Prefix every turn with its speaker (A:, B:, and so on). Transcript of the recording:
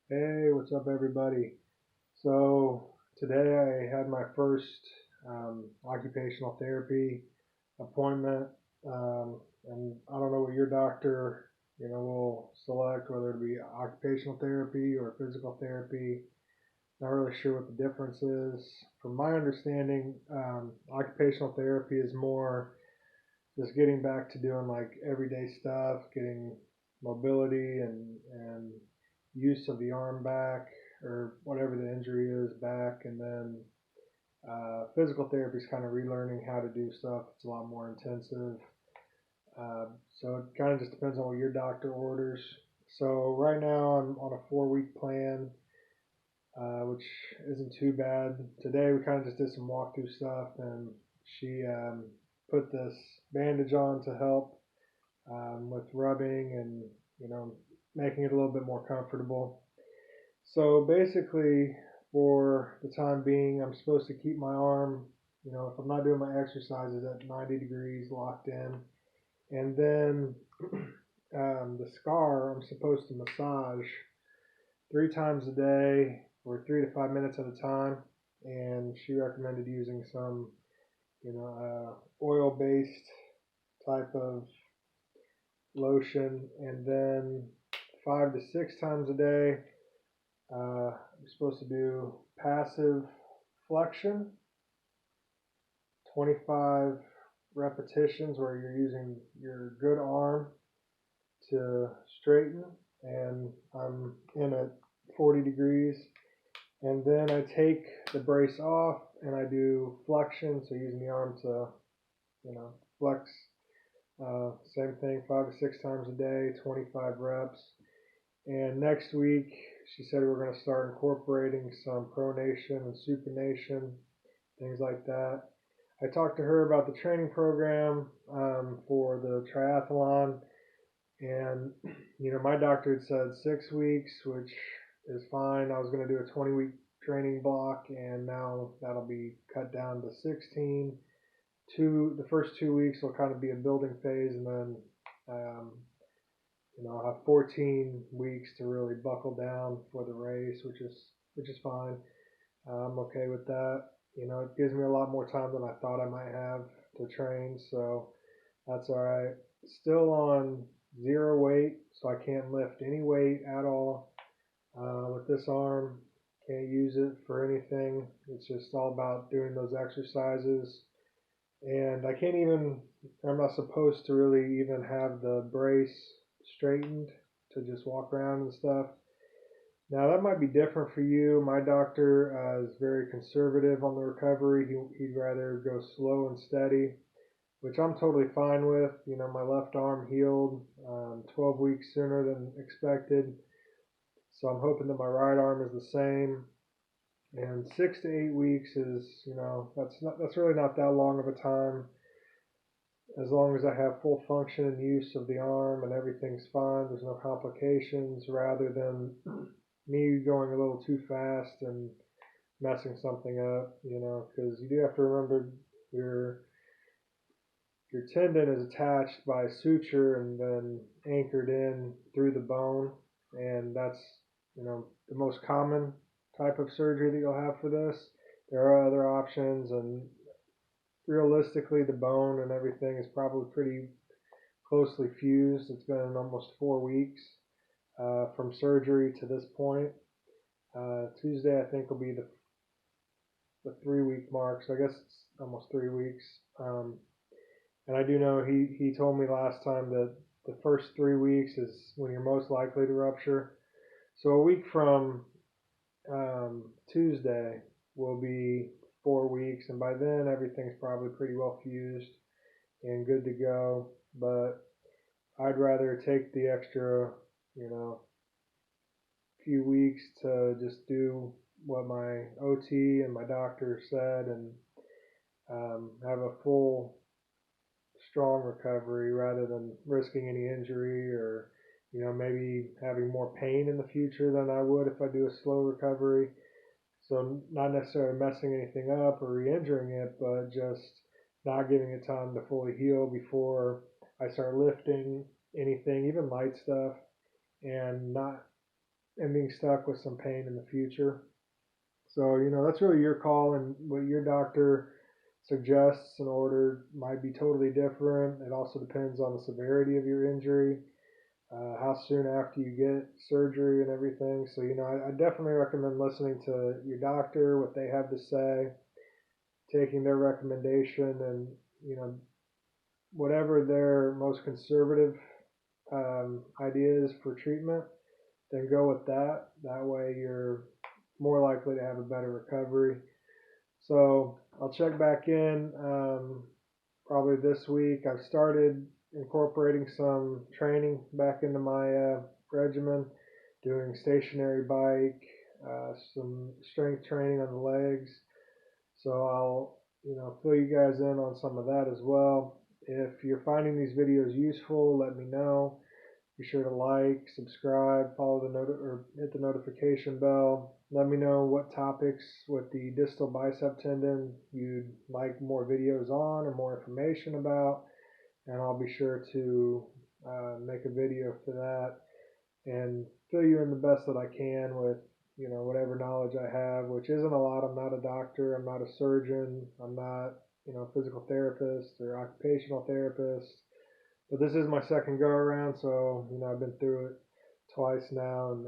A: Hey, what's up, everybody? So, today I had my first occupational therapy appointment, and I don't know what your doctor, will select, whether it be occupational therapy or physical therapy. Not really sure what the difference is. From my understanding, occupational therapy is more just getting back to doing like everyday stuff, getting mobility and use of the arm back or whatever the injury is back, and then physical therapy is kind of relearning how to do stuff. It's a lot more intensive. So it kind of just depends on what your doctor orders. So right now I'm on a 4 week plan, which isn't too bad. Today we kind of just did some walkthrough stuff, and she put this bandage on to help with rubbing and you know making it a little bit more comfortable. So basically, for the time being, I'm supposed to keep my arm, if I'm not doing my exercises, at 90 degrees locked in, and then the scar I'm supposed to massage 3 times a day for 3 to 5 minutes at a time. And she recommended using some, oil-based type of lotion, and then 5 to 6 times a day. You're supposed to do passive flexion, 25 repetitions where you're using your good arm to straighten, and I'm in at 40 degrees. And then I take the brace off and I do flexion, so using the arm to, flex. Same thing, 5 to 6 times a day, 25 reps. And next week, she said we're going to start incorporating some pronation and supination, things like that. I talked to her about the training program for the triathlon, and my doctor had said 6 weeks, which is fine. I was going to do a 20-week training block, and now that'll be cut down to 16. The first 2 weeks will kind of be a building phase, and then um, I'll have 14 weeks to really buckle down for the race, which is fine. I'm okay with that. It gives me a lot more time than I thought I might have to train, so that's all right. Still on zero weight, so I can't lift any weight at all with this arm. Can't use it for anything. It's just all about doing those exercises. And I can't even, I'm not supposed to really even have the brace straightened to just walk around and stuff. Now that might be different for you. My doctor is very conservative on the recovery. He'd rather go slow and steady, which I'm totally fine with. My left arm healed 12 weeks sooner than expected, so I'm hoping that my right arm is the same. And 6 to 8 weeks is, that's really not that long of a time. As long as I have full function and use of the arm and everything's fine, there's no complications, rather than me going a little too fast and messing something up, because you do have to remember your your tendon is attached by a suture and then anchored in through the bone, and that's the most common type of surgery that you'll have for this. There are other options, and realistically, the bone and everything is probably pretty closely fused. It's been almost 4 weeks from surgery to this point. Tuesday, I think, will be the 3 week mark, so I guess it's almost 3 weeks. And I do know he told me last time that the first 3 weeks is when you're most likely to rupture. So a week from Tuesday will be 4 weeks, and by then everything's probably pretty well fused and good to go. But I'd rather take the extra, few weeks to just do what my OT and my doctor said, and have a full, strong recovery rather than risking any injury or maybe having more pain in the future than I would if I do a slow recovery. So not necessarily messing anything up or re-injuring it, but just not giving it time to fully heal before I start lifting anything, even light stuff, and not and being stuck with some pain in the future. So, that's really your call, and what your doctor suggests and order might be totally different. It also depends on the severity of your injury, how soon after you get surgery and everything. So, I definitely recommend listening to your doctor, what they have to say, taking their recommendation, and, whatever their most conservative ideas for treatment, then go with that. That way you're more likely to have a better recovery. So I'll check back in probably this week. I've started incorporating some training back into my regimen, doing stationary bike, some strength training on the legs. So I'll fill you guys in on some of that as well. If you're finding these videos useful, let me know. Be sure to like, subscribe, follow or hit the notification bell. Let me know what topics with the distal bicep tendon you'd like more videos on or more information about, and I'll be sure to make a video for that and fill you in the best that I can with whatever knowledge I have, which isn't a lot. I'm not a doctor. I'm not a surgeon. I'm not a physical therapist or occupational therapist. But this is my second go around, so I've been through it twice now, and